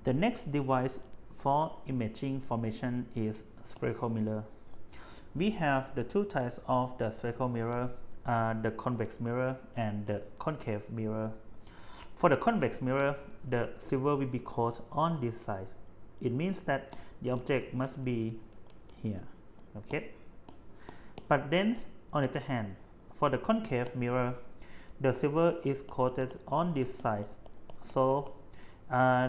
The next device for imaging formation is spherical mirror. We have the two types of the spherical mirror, the convex mirror and the concave mirror. For the convex mirror, the silver will be caught on this side. It means that the object must be here, okay? But then, on the other hand, for the concave mirror, the silver is coated on this side. So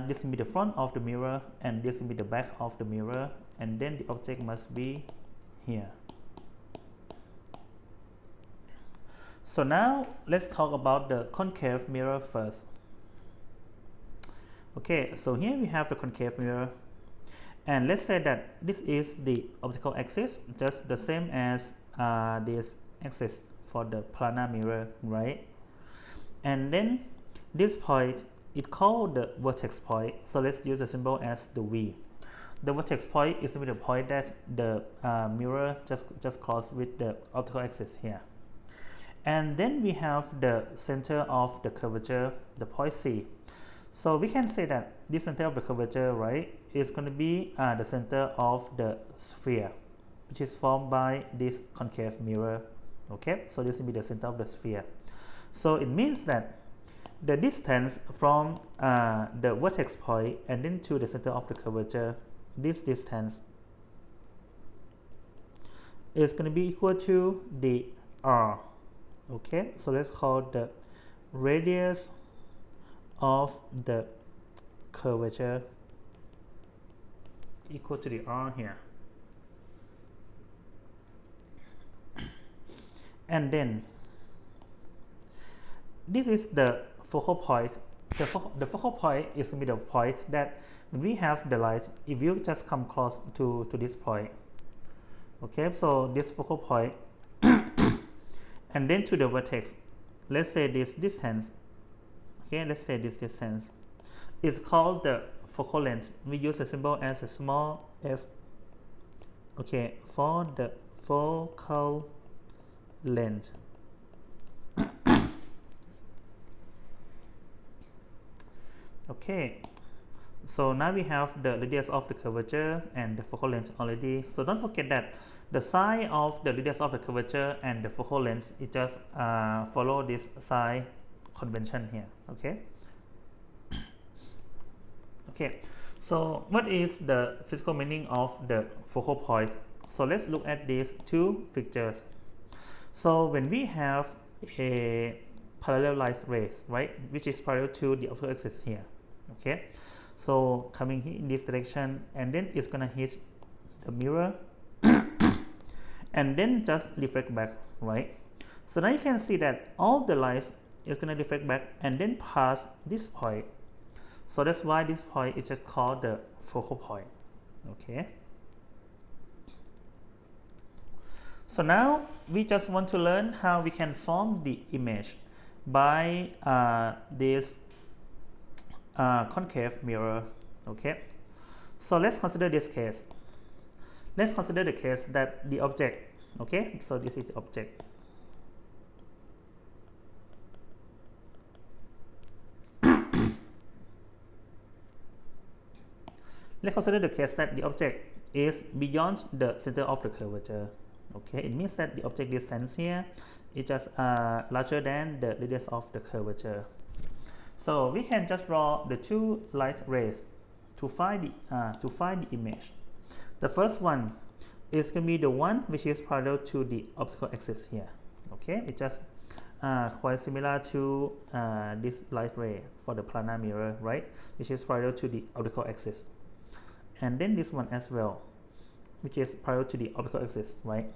this will be the front of the mirror and this will be the back of the mirror, and then the object must be here. So now let's talk about the concave mirror first. Okay, so here we have the concave mirror, and let's say that this is the optical axis, just the same as this axis for the planar mirror, right? And then this point is called the vertex point, so let's use the symbol as the V. The vertex point is the point that the mirror just crossed with the optical axis here. And then we have the center of the curvature, the point C. So we can say that this center of the curvature, right, is going to be the center of the sphere, which is formed by this concave mirror. Okay, so this will be the center of the sphere. So it means that the distance from the vertex point and then to the center of the curvature, this distance is going to be equal to the R. Okay, so let's call the radius of the curvature equal to the R here. And then this is the focal point. The focal point is the point that we have the light if you just come close to this point. Okay, so this focal point and then to the vertex, let's say this distance, okay, let's say this distance is called the focal length. We use the symbol as a small f, okay, for the focal length. Okay, so now we have the radius of the curvature and the focal length already. So don't forget that the sign of the radius of the curvature and the focal length is just follow this sign convention here. Okay. Okay. So what is the physical meaning of the focal point? So let's look at these two pictures. So when we have a parallel light rays, right, which is parallel to the optical axis here. Okay, so coming here in this direction, and then it's gonna hit the mirror and then just reflect back, right? So now you can see that all the lights is gonna reflect back and then pass this point. So that's why this point is just called the focal point. Okay. So now we just want to learn how we can form the image by this concave mirror. Okay, so let's consider this case. Let's consider the case that the object, okay, so this is the object. Let's consider the case that the object is beyond the center of the curvature. Okay, it means that the object distance here is just larger than the radius of the curvature. So we can just draw the two light rays to find the image. The first one is going to be the one which is parallel to the optical axis here. Okay, it's just quite similar to this light ray for the planar mirror, right, which is parallel to the optical axis. And then this one as well, which is parallel to the optical axis, right?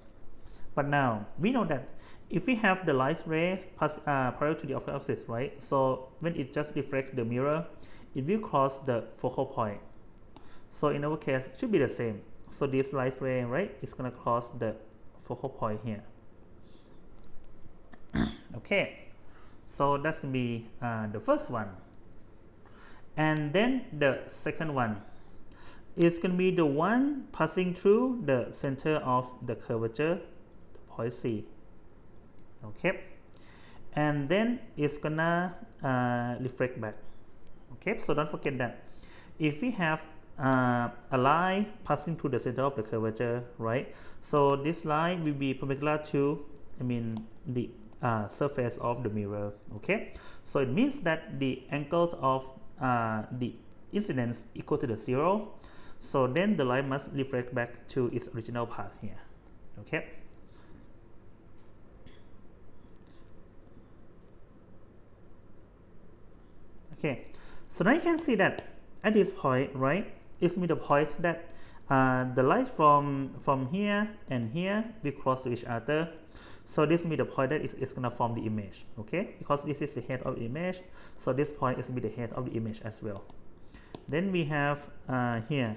But now we know that if we have the light rays parallel to the optical axis, right? So when it just reflects the mirror, it will cross the focal point. So in our case, it should be the same. So this light ray, right, is gonna cross the focal point here. Okay, so that's gonna be the first one. And then the second one is going to be the one passing through the center of the curvature, the point C. Okay, and then it's gonna reflect back. Okay, so don't forget that if we have a line passing through the center of the curvature, right? So this line will be perpendicular to, the surface of the mirror. Okay, so it means that the angles of the incidence equal to the 0. So then the light must reflect back to its original path here. Okay. Okay. So now you can see that at this point, right, it's the point that the light from here and here will cross to each other. So this will be the point that it's going to form the image. Okay, because this is the head of the image, so this point is going to be the head of the image as well. Then we have here.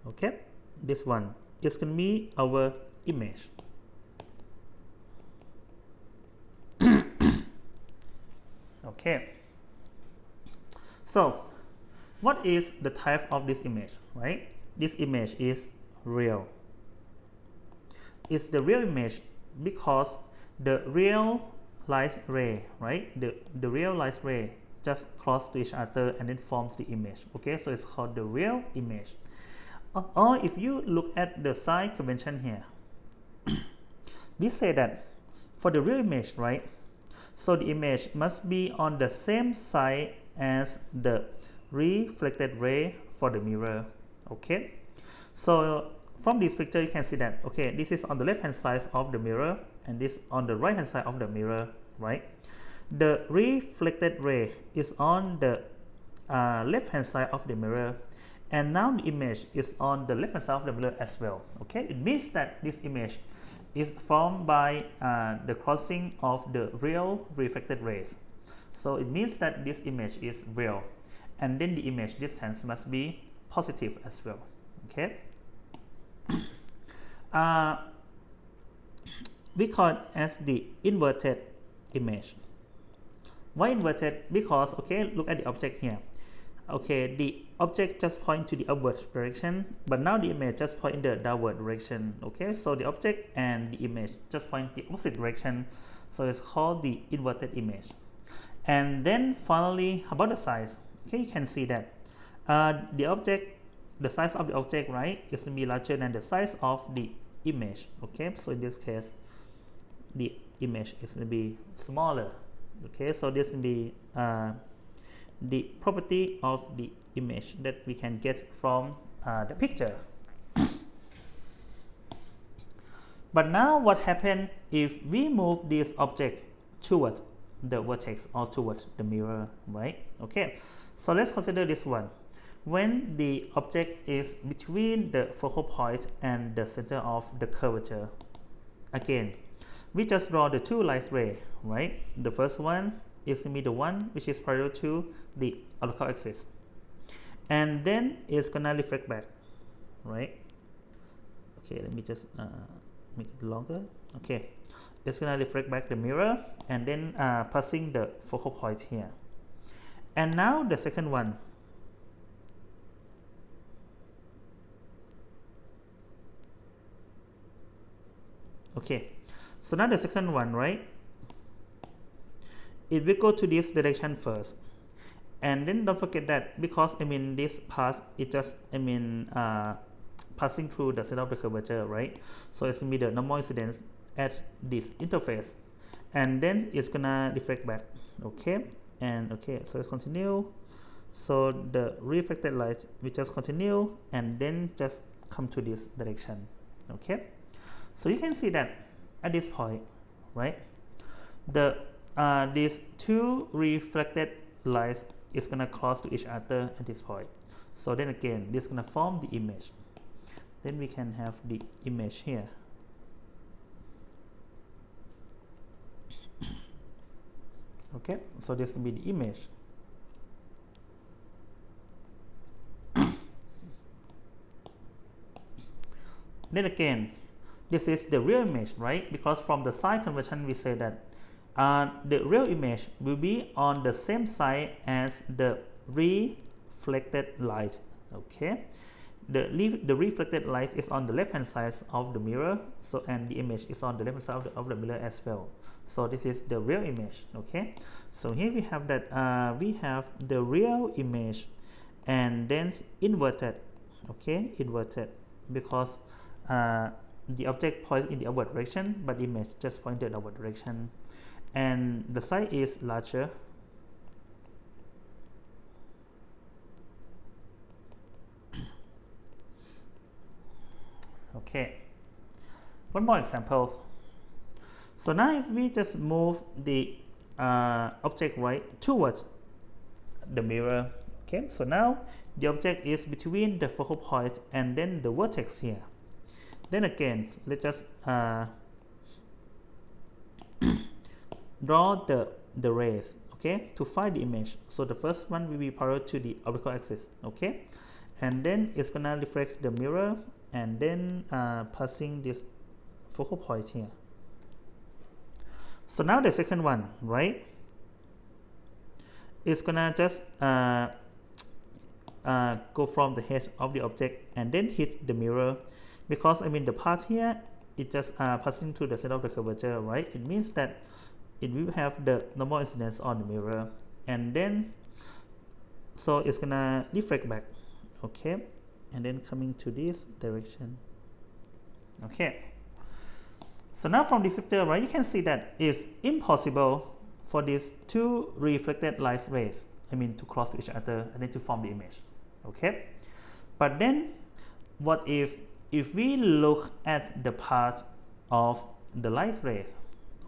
Okay, this one is going to be our image. Okay, so what is the type of this image, right? This image is real. It's the real image because the real light ray, right? The real light ray just cross to each other and then forms the image. Okay, so it's called the real image. Or if you look at the sign convention here, we say that for the real image, right? So the image must be on the same side as the reflected ray for the mirror. Okay, so from this picture you can see that, okay, this is on the left hand side of the mirror and this on the right hand side of the mirror, right? The reflected ray is on the left hand side of the mirror, and now the image is on the left hand side of the mirror as well. Okay, it means that this image is formed by the crossing of the real reflected rays. So it means that this image is real, and then the image distance must be positive as well. Okay. We call it as the inverted image. Why inverted? Because, okay, look at the object here. Okay, the object just point to the upward direction, but now the image just point in the downward direction. Okay, so the object and the image just point the opposite direction, so it's called the inverted image. And then finally, about the size. Okay, you can see that the size of the object, right, is going to be larger than the size of the image. Okay, so in this case the image is going to be smaller. Okay, so this will be the property of the image that we can get from the picture. But now what happens if we move this object towards the vertex or towards the mirror, right? Okay, so let's consider this one. When the object is between the focal point and the center of the curvature, again, we just draw the two light rays, right? The first one is going to be the one which is parallel to the optical axis, and then it's gonna reflect back, right? Okay, let me just make it longer. Okay, it's gonna reflect back the mirror and then passing the focal point here. And now the second one, okay, so now the second one, right, it will go to this direction first, and then don't forget that because this path is just passing through the center of the curvature, right? So it's gonna be the normal incidence at this interface, and then it's gonna reflect back. Okay, and okay, so let's continue. So the reflected light will just continue and then just come to this direction. Okay, so you can see that at this point, right, the these two reflected lights is gonna cross to each other at this point. So then again, this is gonna form the image. Then we can have the image here. Okay, so this will be the image. Then again, this is the real image, right? Because from the side convention we say that the real image will be on the same side as the reflected light. Okay, the reflected light is on the left hand side of the mirror, so and the image is on the left hand side of the mirror as well. So this is the real image. Okay, so here we have that we have the real image and then inverted. Okay, inverted because the object points in the upward direction, but the image just pointed in the upward direction, and the size is larger. Okay, one more example. So now if we just move the object right towards the mirror, okay, so now the object is between the focal point and then the vertex here. Then again, let's just draw the rays, okay, to find the image. So the first one will be parallel to the optical axis, okay, and then it's gonna reflect the mirror and then passing this focal point here. So now the second one, right, it's gonna just go from the head of the object and then hit the mirror, because I mean the part here is just passing through the center of the curvature, right? It means that it will have the normal incidence on the mirror, and then so it's gonna reflect back, okay, and then coming to this direction. Okay, so now from this picture, right, you can see that it's impossible for these two reflected light rays, I mean, to cross to each other and then to form the image. Okay, but then what if we look at the path of the light rays?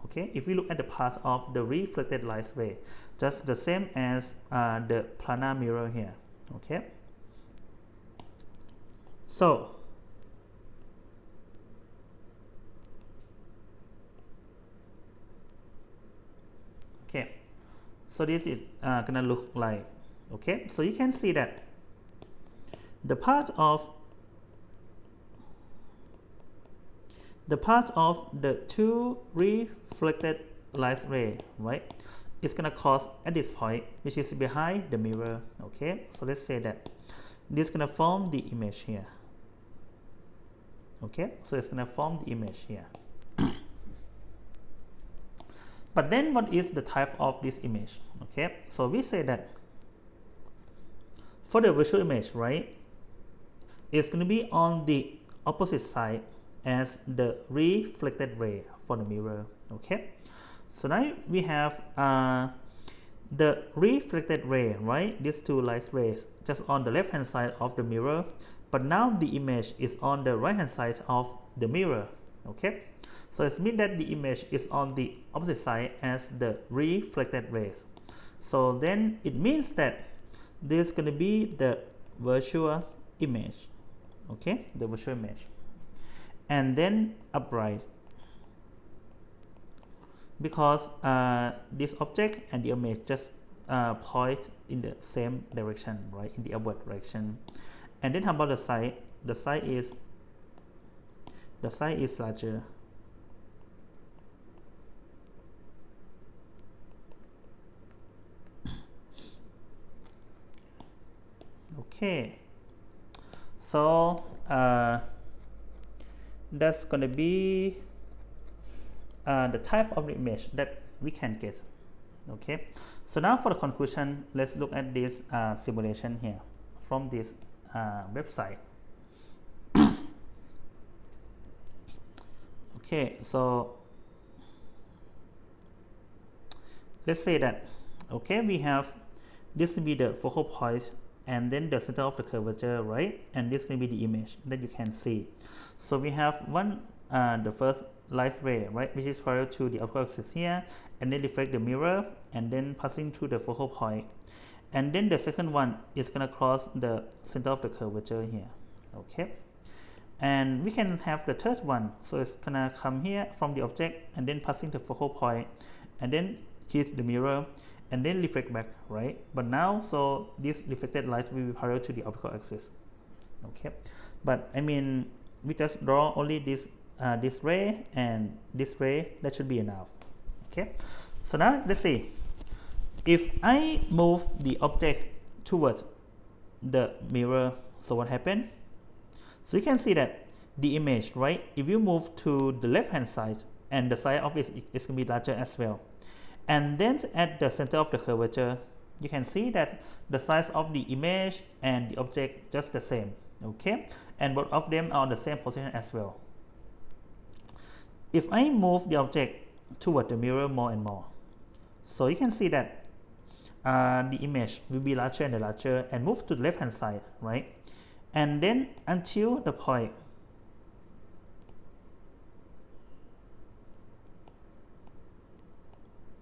Okay, if we look at the path of the reflected light ray, just the same as the planar mirror here. Okay, so so this is gonna look like, okay, so you can see that the path of the two reflected light ray, right, is gonna cross at this point, which is behind the mirror. Okay, so let's say that this is gonna form the image here. Okay, so it's gonna form the image here. But then what is the type of this image? Okay, so we say that for the visual image, right, it's going to be on the opposite side as the reflected ray for the mirror. Okay, so now we have the reflected ray, right, these two light rays just on the left hand side of the mirror, but now the image is on the right hand side of the mirror. Okay, so it means that the image is on the opposite side as the reflected rays. So then it means that this is going to be the virtual image. Okay, the virtual image, and then upright, because this object and the image just point in the same direction, right, in the upward direction. And then how about the side? The side is larger. Okay, so that's going to be the type of the image that we can get. Okay, so now for the conclusion, let's look at this simulation here from this website. Okay, so let's say that, okay, we have this will be the focal point and then the center of the curvature, right, and this will be the image that you can see. So we have one the first light ray, right, which is parallel to the optical axis here, and then reflect the mirror and then passing through the focal point, and then the second one is going to cross the center of the curvature here. Okay, and we can have the third one, so it's gonna come here from the object and then passing the focal point and then hit the mirror and then reflect back, right? But now, so this reflected light will be parallel to the optical axis. Okay, but I mean, we just draw only this this ray and this ray, that should be enough. Okay, so now let's see, if I move the object towards the mirror, so what happened? So you can see that the image, right? If you move to the left hand side, and the size of it is going to be larger as well. And then at the center of the curvature, you can see that the size of the image and the object just the same, okay? And both of them are on the same position as well. If I move the object toward the mirror more and more, so you can see that the image will be larger and larger and move to the left hand side, right? And then until the point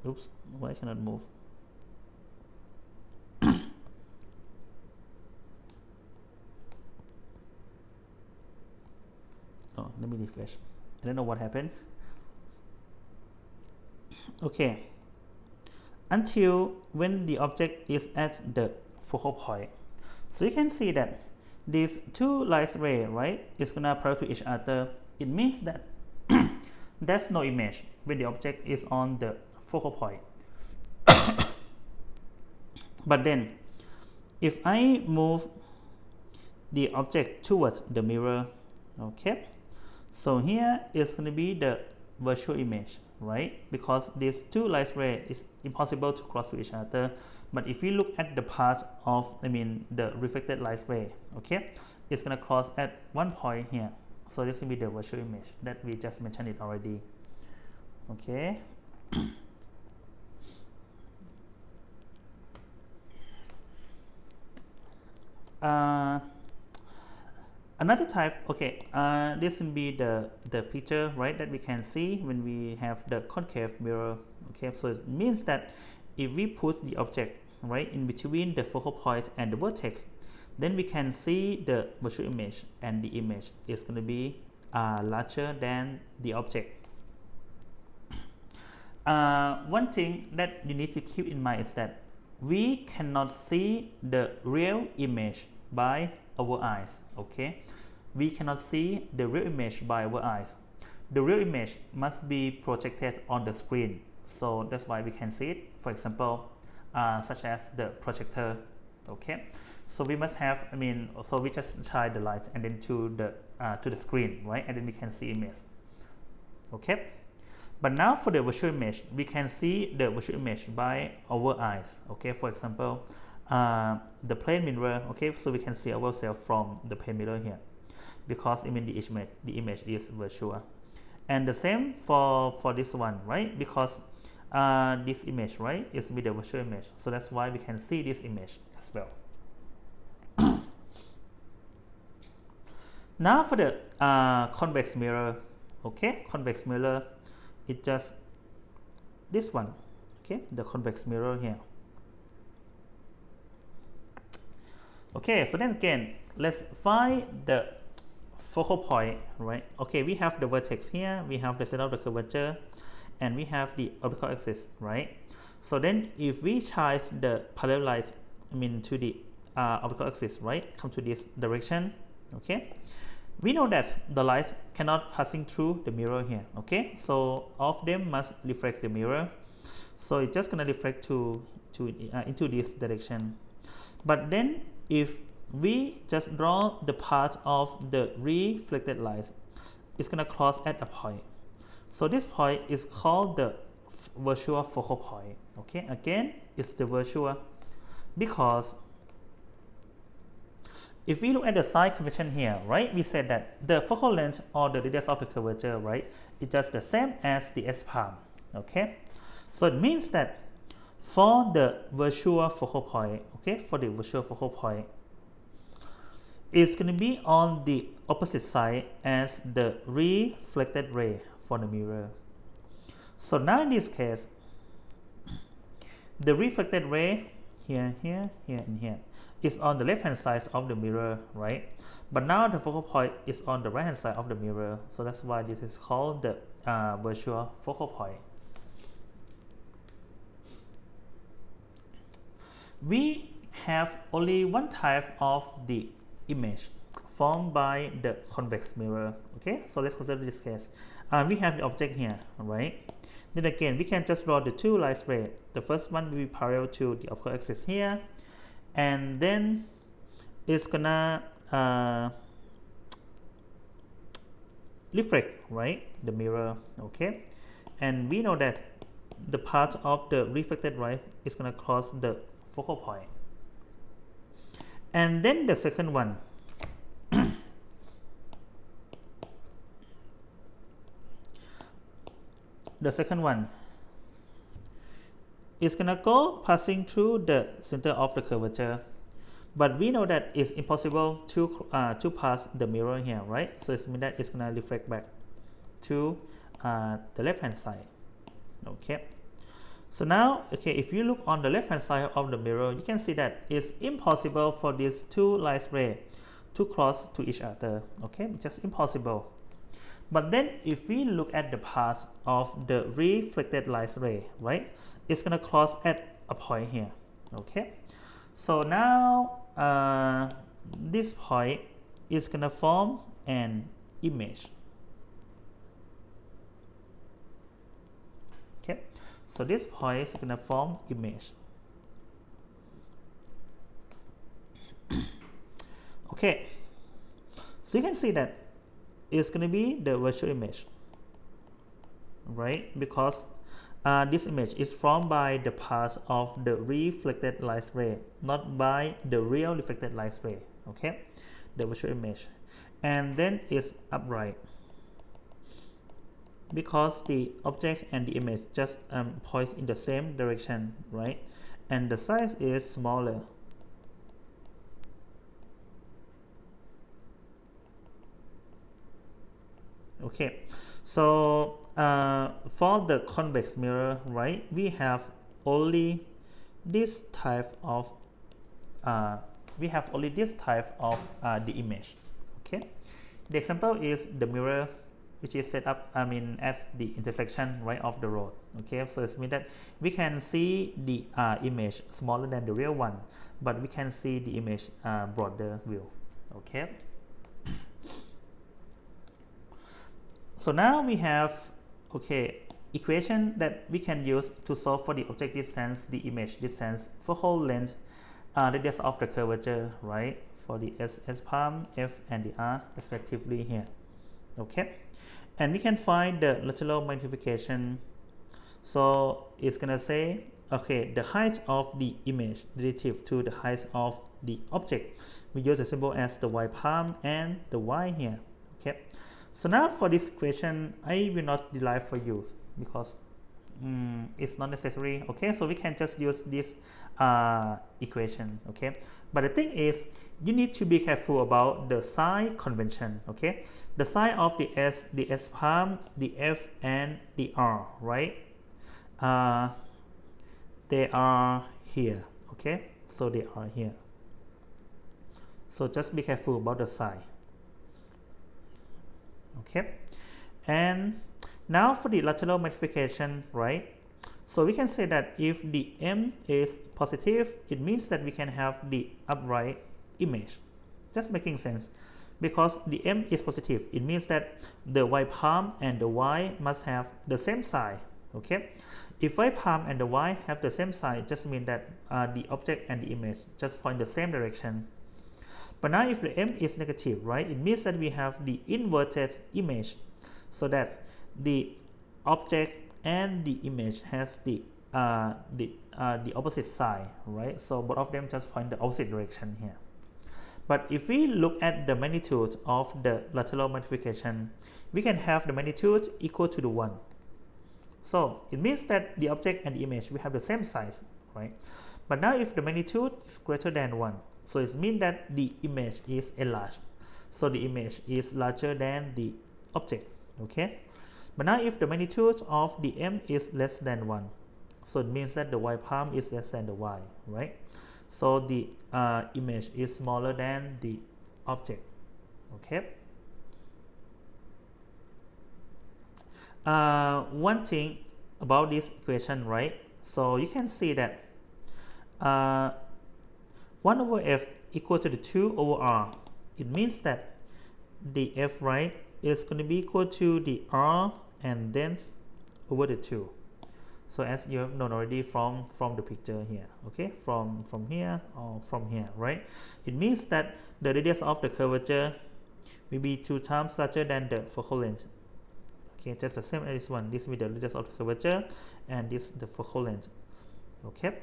oops, why I cannot move? Oh, let me refresh. I don't know what happened. Okay. Until when the object is at the focal point. So you can see that these two light rays, right, is gonna parallel to each other. It means that there's no image when the object is on the focal point. But then, if I move the object towards the mirror, okay, so here is going to be the virtual image, right? Because these two light rays is impossible to cross to each other. But if you look at the path of, the reflected light ray, okay, it's going to cross at one point here. So this will be the virtual image that we just mentioned it already. Okay. Another type, okay, this will be the picture, right, that we can see when we have the concave mirror. Okay, so it means that if we put the object, right, in between the focal point and the vertex, then we can see the virtual image, and the image is going to be larger than the object. One thing that you need to keep in mind is that we cannot see the real image by our eyes. Okay, we cannot see the real image by our eyes. The real image must be projected on the screen, so that's why we can see it, for example, such as the projector. Okay, so we must have, so we just shine the light and then to the screen, right, and then we can see image. Okay, but now for the virtual image, we can see the virtual image by our eyes. Okay, for example, the plane mirror. Okay, so we can see ourselves from the plane mirror here, because the image is virtual. And the same for this one, right, because this image, right, is with the virtual image, so that's why we can see this image as well. Now for the convex mirror. Okay, convex mirror, it's just this one. Okay, the convex mirror here. Okay, so then again, let's find the focal point, right? Okay, we have the vertex here, we have the center of the curvature, and we have the optical axis, right? So then if we charge the parallel light, to the optical axis, right, come to this direction, okay, we know that the light cannot passing through the mirror here. Okay, so all of them must reflect the mirror, so it's just gonna reflect into this direction. But then if we just draw the path of the reflected light, it's gonna cross at a point. So this point is called the virtual focal point. Okay, again, it's the virtual because if we look at the side convention here, right, we said that the focal length or the radius of the curvature, right, is just the same as the S-palm. Okay, so it means that for the virtual focal point, okay, for the virtual focal point, it's going to be on the opposite side as the reflected ray for the mirror. So now in this case, the reflected ray here, here, here, and here is on the left hand side of the mirror, right? But now the focal point is on the right hand side of the mirror, so that's why this is called the virtual focal point. We have only one type of the image formed by the convex mirror. Okay, so let's consider this case. We have the object here, right? Then again, we can just draw the two light rays. The first one will be parallel to the optical axis here, and then it's gonna reflect, right, the mirror. Okay, and we know that the part of the reflected light is going to cross the focal point. And then the second one, is going to go passing through the center of the curvature, but we know that it's impossible to pass the mirror here, right? So it means that it's going to reflect back to the left hand side. Okay, so now, okay, if you look on the left hand side of the mirror, you can see that it's impossible for these two light rays to cross to each other. Okay, just impossible. But then if we look at the path of the reflected light ray, right, it's going to cross at a point here. Okay, so now this point is going to form an image. Okay, so this point is going to form image. Okay, so you can see that it's going to be the virtual image, right? Because this image is formed by the path of the reflected light ray, not by the real reflected light ray. Okay, the virtual image, and then it's upright because the object and the image just point in the same direction, right? And the size is smaller. Okay, so for the convex mirror, right, we have only this type of the image. Okay, the example is the mirror which is set up at the intersection, right, of the road. Okay, so it means that we can see the image smaller than the real one, but we can see the image broader view. Okay, so now we have equation that we can use to solve for the object distance, the image distance, focal length, radius of the curvature, right, for the S palm, F and the R respectively here. Okay, and we can find the lateral magnification. So it's gonna say, okay, the height of the image relative to the height of the object. We use the symbol as the Y palm and the Y here. Okay, so now for this equation, I will not derive for you because it's not necessary. Okay, so we can just use this equation. Okay, but the thing is, you need to be careful about the sign convention. Okay, the sign of the S palm, the F and the R, right, they are here. Okay, so they are here, so just be careful about the sign. Okay, and now for the lateral magnification, right, so we can say that if the M is positive, it means that we can have the upright image. Just making sense, because the M is positive, it means that the Y palm and the Y must have the same side. Okay, if Y palm and the Y have the same side, it just means that the object and the image just point the same direction. But now if the M is negative, right, it means that we have the inverted image, so that the object and the image has the opposite side, right? So both of them just point the opposite direction here. But if we look at the magnitude of the lateral magnification, we can have the magnitude equal to the 1. So it means that the object and the image will have the same size, right? But now if the magnitude is greater than 1, so it means that the image is enlarged. So the image is larger than the object. Okay. But now if the magnitude of the M is less than 1, so it means that the Y palm is less than the Y, right? So the image is smaller than the object. Okay. One thing about this equation, right? So you can see that 1 over F equal to the 2 over R. It means that the F, right, is going to be equal to the R and then over the 2. So as you have known already from the picture here, okay, from here or from here, right? It means that the radius of the curvature will be 2 times larger than the focal length. Okay, just the same as this one. This will be the radius of the curvature, and this the focal length. Okay.